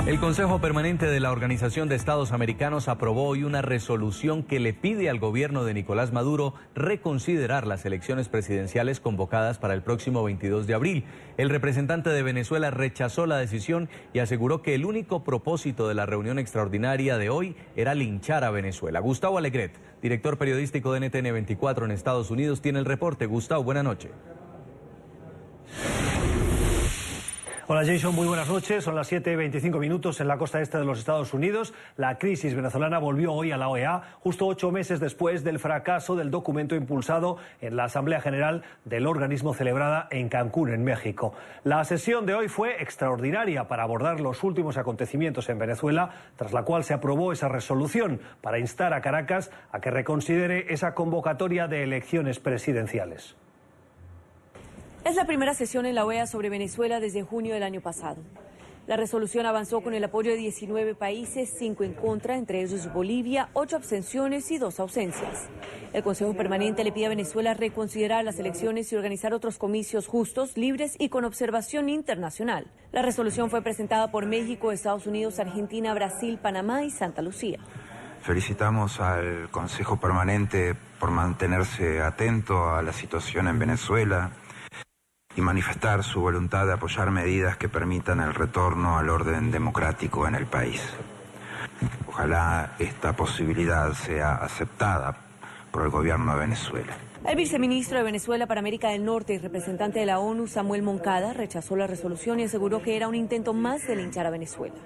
El Consejo Permanente de la Organización de Estados Americanos aprobó hoy una resolución que le pide al gobierno de Nicolás Maduro reconsiderar las elecciones presidenciales convocadas para el próximo 22 de abril. El representante de Venezuela rechazó la decisión y aseguró que el único propósito de la reunión extraordinaria de hoy era linchar a Venezuela. Gustavo Alegret, director periodístico de NTN 24 en Estados Unidos, tiene el reporte. Gustavo, buenas noches. Hola Jason, muy buenas noches. Son las 7:25 minutos en la costa este de los Estados Unidos. La crisis venezolana volvió hoy a la OEA, justo 8 meses después del fracaso del documento impulsado en la Asamblea General del organismo celebrada en Cancún, en México. La sesión de hoy fue extraordinaria para abordar los últimos acontecimientos en Venezuela, tras la cual se aprobó esa resolución para instar a Caracas a que reconsidere esa convocatoria de elecciones presidenciales. Es la primera sesión en la OEA sobre Venezuela desde junio del año pasado. La resolución avanzó con el apoyo de 19 países, 5 en contra, entre ellos Bolivia, 8 abstenciones y 2 ausencias. El Consejo Permanente le pide a Venezuela reconsiderar las elecciones y organizar otros comicios justos, libres y con observación internacional. La resolución fue presentada por México, Estados Unidos, Argentina, Brasil, Panamá y Santa Lucía. Felicitamos al Consejo Permanente por mantenerse atento a la situación en Venezuela y manifestar su voluntad de apoyar medidas que permitan el retorno al orden democrático en el país. Ojalá esta posibilidad sea aceptada por el gobierno de Venezuela. El viceministro de Venezuela para América del Norte y representante de la ONU, Samuel Moncada, rechazó la resolución y aseguró que era un intento más de linchar a Venezuela.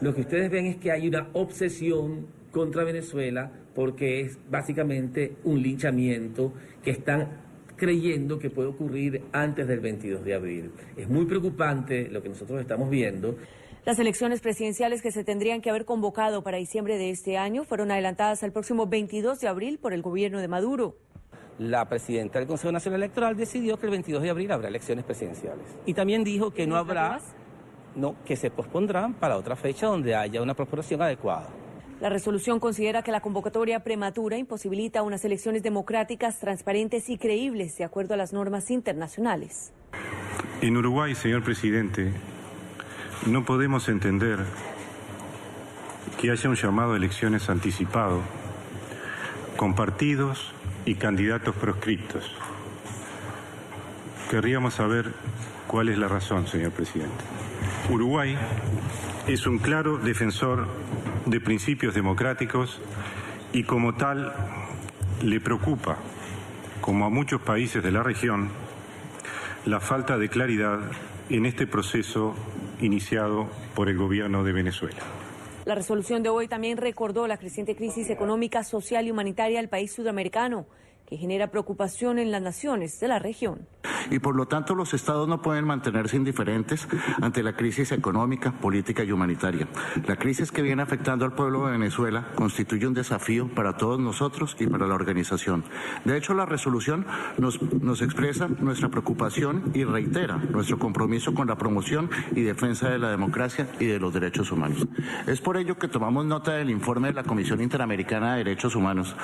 Lo que ustedes ven es que hay una obsesión contra Venezuela porque es básicamente un linchamiento que están creyendo que puede ocurrir antes del 22 de abril. Es muy preocupante lo que nosotros estamos viendo. Las elecciones presidenciales que se tendrían que haber convocado para diciembre de este año fueron adelantadas al próximo 22 de abril por el gobierno de Maduro. La presidenta del Consejo Nacional Electoral decidió que el 22 de abril habrá elecciones presidenciales. Y también dijo que no habrá, que se pospondrán para otra fecha donde haya una proporción adecuada. La resolución considera que la convocatoria prematura imposibilita unas elecciones democráticas, transparentes y creíbles de acuerdo a las normas internacionales. En Uruguay, señor presidente, no podemos entender que haya un llamado a elecciones anticipado con partidos y candidatos proscriptos. Querríamos saber cuál es la razón, señor presidente. Uruguay es un claro defensor de principios democráticos y como tal le preocupa, como a muchos países de la región, la falta de claridad en este proceso iniciado por el gobierno de Venezuela. La resolución de hoy también recordó la creciente crisis económica, social y humanitaria del país sudamericano, que genera preocupación en las naciones de la región. Y por lo tanto los estados no pueden mantenerse indiferentes ante la crisis económica, política y humanitaria. La crisis que viene afectando al pueblo de Venezuela constituye un desafío para todos nosotros y para la organización. De hecho, la resolución nos expresa nuestra preocupación y reitera nuestro compromiso con la promoción y defensa de la democracia y de los derechos humanos. Es por ello que tomamos nota del informe de la Comisión Interamericana de Derechos Humanos,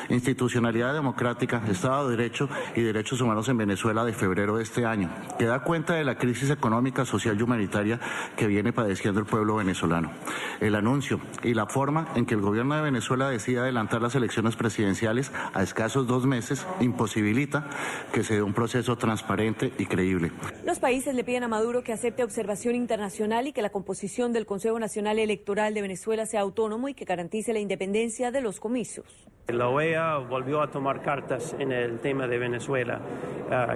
Institucionalidad Democrática, Estado de Derecho y Derechos Humanos en Venezuela de febrero de este año, que da cuenta de la crisis económica, social y humanitaria que viene padeciendo el pueblo venezolano. El anuncio y la forma en que el gobierno de Venezuela decide adelantar las elecciones presidenciales a escasos 2 meses imposibilita que se dé un proceso transparente y creíble. Los países le piden a Maduro que acepte observación internacional y que la composición del Consejo Nacional Electoral de Venezuela sea autónomo y que garantice la independencia de los comicios. La OEA volvió a tomar cartas en el tema de Venezuela,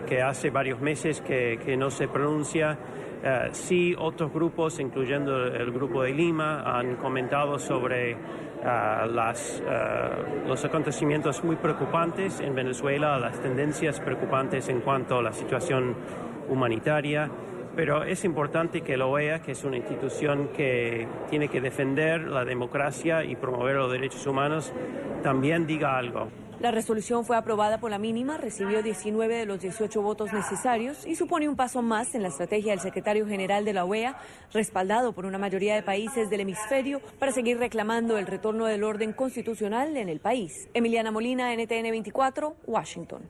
que hace varios meses que no se pronuncia. Sí, otros grupos, incluyendo el Grupo de Lima, han comentado sobre los acontecimientos muy preocupantes en Venezuela, las tendencias preocupantes en cuanto a la situación humanitaria. Pero es importante que la OEA, que es una institución que tiene que defender la democracia y promover los derechos humanos, también diga algo. La resolución fue aprobada por la mínima, recibió 19 de los 18 votos necesarios y supone un paso más en la estrategia del secretario general de la OEA, respaldado por una mayoría de países del hemisferio, para seguir reclamando el retorno del orden constitucional en el país. Emiliana Molina, NTN 24, Washington.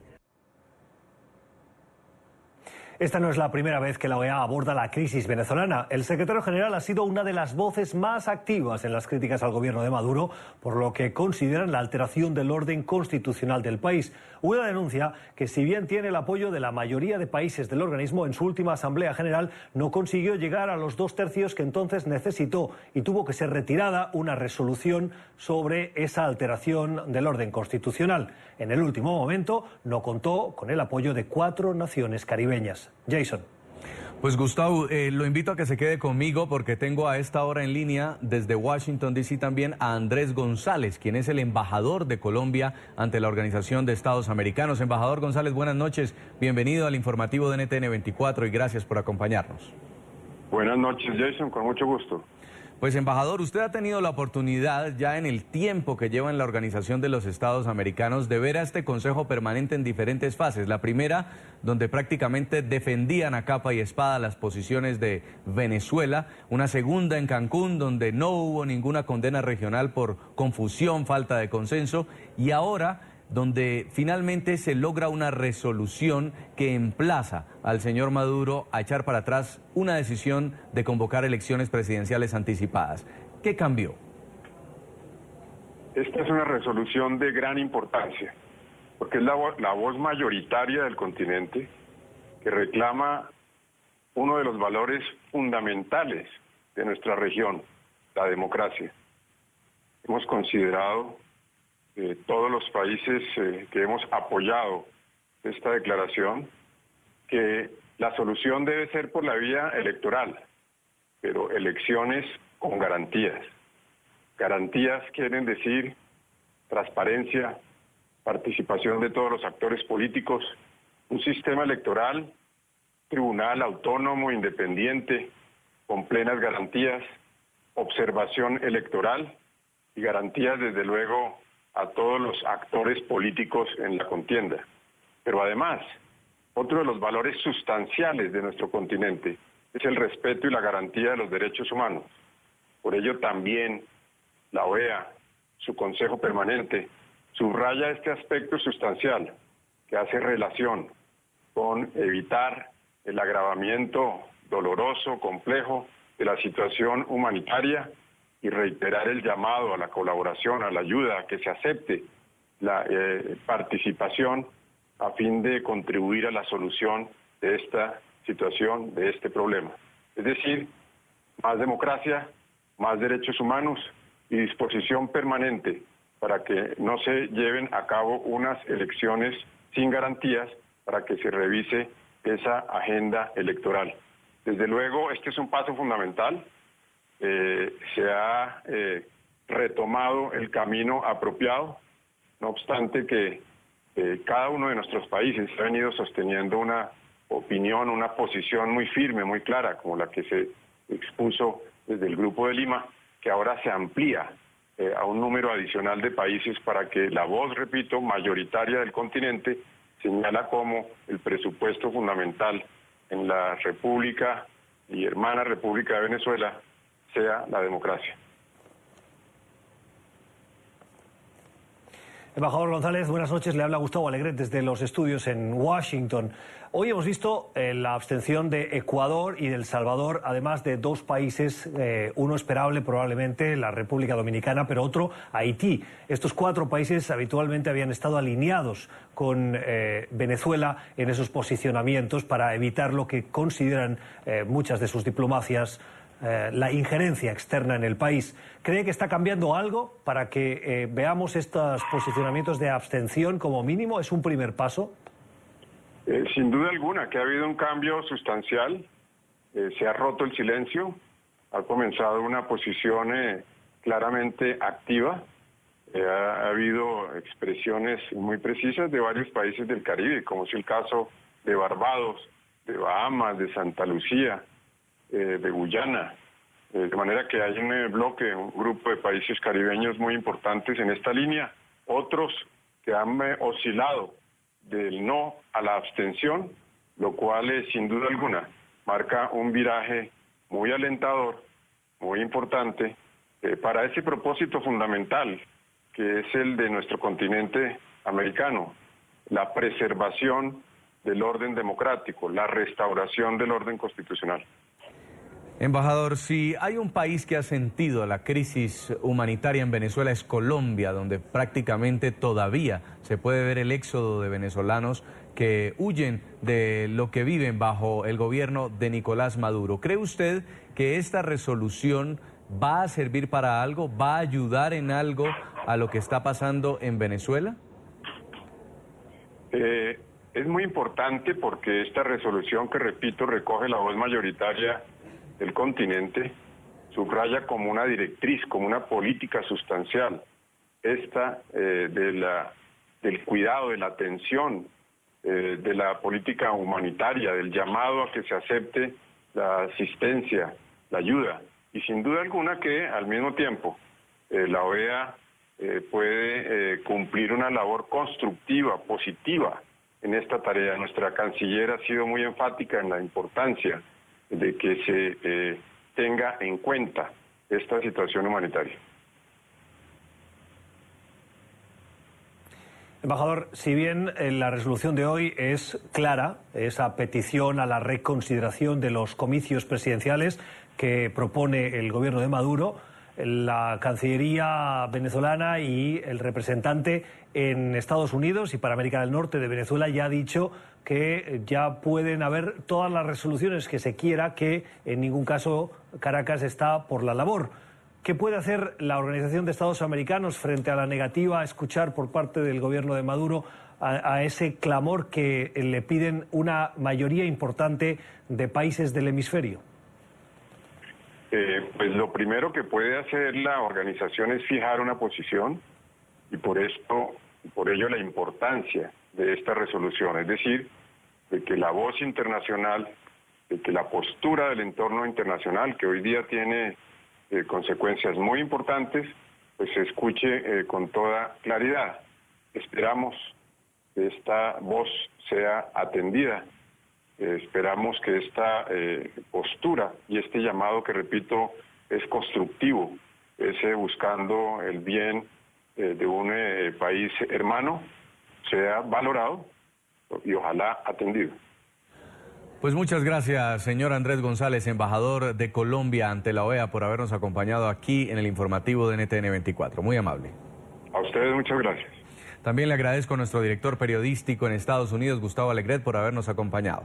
Esta no es la primera vez que la OEA aborda la crisis venezolana. El secretario general ha sido una de las voces más activas en las críticas al gobierno de Maduro, por lo que consideran la alteración del orden constitucional del país. Una denuncia que, si bien tiene el apoyo de la mayoría de países del organismo, en su última Asamblea General no consiguió llegar a los 2/3 que entonces necesitó y tuvo que ser retirada una resolución sobre esa alteración del orden constitucional. En el último momento no contó con el apoyo de 4 naciones caribeñas. Jason. Pues Gustavo, lo invito a que se quede conmigo porque tengo a esta hora en línea desde Washington, D.C. también a Andrés González, quien es el embajador de Colombia ante la Organización de Estados Americanos. Embajador González, buenas noches, bienvenido al informativo de NTN 24 y gracias por acompañarnos. Buenas noches, Jason, con mucho gusto. Pues embajador, usted ha tenido la oportunidad ya en el tiempo que lleva en la Organización de los Estados Americanos de ver a este Consejo Permanente en diferentes fases. La primera, donde prácticamente defendían a capa y espada las posiciones de Venezuela. Una segunda en Cancún, donde no hubo ninguna condena regional por confusión, falta de consenso. Y ahora, donde finalmente se logra una resolución que emplaza al señor Maduro a echar para atrás una decisión de convocar elecciones presidenciales anticipadas. ¿Qué cambió? Esta es una resolución de gran importancia, porque es la voz mayoritaria del continente que reclama uno de los valores fundamentales de nuestra región, la democracia. Hemos considerado todos los países que hemos apoyado esta declaración, que la solución debe ser por la vía electoral, pero elecciones con garantías. Garantías quieren decir transparencia, participación de todos los actores políticos, un sistema electoral, tribunal autónomo, independiente, con plenas garantías, observación electoral y garantías, desde luego, a todos los actores políticos en la contienda. Pero además, otro de los valores sustanciales de nuestro continente es el respeto y la garantía de los derechos humanos. Por ello también la OEA, su Consejo Permanente, subraya este aspecto sustancial que hace relación con evitar el agravamiento doloroso, complejo de la situación humanitaria y reiterar el llamado a la colaboración, a la ayuda, a que se acepte la participación a fin de contribuir a la solución de esta situación, de este problema. Es decir, más democracia, más derechos humanos y disposición permanente para que no se lleven a cabo unas elecciones sin garantías, para que se revise esa agenda electoral. Desde luego, este es un paso fundamental. Se ha retomado el camino apropiado, no obstante que cada uno de nuestros países ha venido sosteniendo una opinión, una posición muy firme, muy clara, como la que se expuso desde el Grupo de Lima, que ahora se amplía a un número adicional de países para que la voz, repito, mayoritaria del continente señala como el presupuesto fundamental en la República y hermana República de Venezuela sea la democracia. Embajador González, buenas noches. Le habla Gustavo Alegret desde los estudios en Washington. Hoy hemos visto la abstención de Ecuador y de El Salvador, además de 2 países, uno esperable probablemente, la República Dominicana, pero otro, Haití. Estos 4 países habitualmente habían estado alineados con Venezuela en esos posicionamientos para evitar lo que consideran muchas de sus diplomacias, la injerencia externa en el país. ¿Cree que está cambiando algo para que veamos estos posicionamientos de abstención como mínimo? ¿Es un primer paso? Sin duda alguna que ha habido un cambio sustancial. Se ha roto el silencio, ha comenzado una posición claramente activa. Ha habido expresiones muy precisas de varios países del Caribe, como es el caso de Barbados, de Bahamas, de Santa Lucía, de Guyana, de manera que hay un bloque, un grupo de países caribeños muy importantes en esta línea, otros que han oscilado del no a la abstención, lo cual sin duda alguna marca un viraje muy alentador, muy importante, para ese propósito fundamental que es el de nuestro continente americano, la preservación del orden democrático, la restauración del orden constitucional. Embajador, si hay un país que ha sentido la crisis humanitaria en Venezuela es Colombia, donde prácticamente todavía se puede ver el éxodo de venezolanos que huyen de lo que viven bajo el gobierno de Nicolás Maduro. ¿Cree usted que esta resolución va a servir para algo, va a ayudar en algo a lo que está pasando en Venezuela? Es muy importante porque esta resolución, que repito, recoge la voz mayoritaria del continente, subraya como una directriz, como una política sustancial, esta del cuidado, de la atención, de la política humanitaria, del llamado a que se acepte la asistencia, la ayuda, y sin duda alguna que al mismo tiempo la OEA puede cumplir una labor constructiva, positiva en esta tarea. Nuestra canciller ha sido muy enfática en la importancia de que se tenga en cuenta esta situación humanitaria. Embajador, si bien la resolución de hoy es clara, esa petición a la reconsideración de los comicios presidenciales que propone el gobierno de Maduro, la Cancillería venezolana y el representante en Estados Unidos y para América del Norte de Venezuela ya ha dicho que ya pueden haber todas las resoluciones que se quiera, que en ningún caso Caracas está por la labor. ¿Qué puede hacer la Organización de Estados Americanos frente a la negativa a escuchar por parte del gobierno de Maduro a ese clamor que le piden una mayoría importante de países del hemisferio? Pues lo primero que puede hacer la organización es fijar una posición, y por ello la importancia de esta resolución, es decir, de que la voz internacional, de que la postura del entorno internacional, que hoy día tiene consecuencias muy importantes, pues se escuche con toda claridad. Esperamos que esta voz sea atendida. Esperamos que esta postura y este llamado, que repito, es constructivo, es buscando el bien de un país hermano, sea valorado y ojalá atendido. Pues muchas gracias, señor Andrés González, embajador de Colombia ante la OEA, por habernos acompañado aquí en el informativo de NTN 24. Muy amable. A ustedes muchas gracias. También le agradezco a nuestro director periodístico en Estados Unidos, Gustavo Alegret, por habernos acompañado.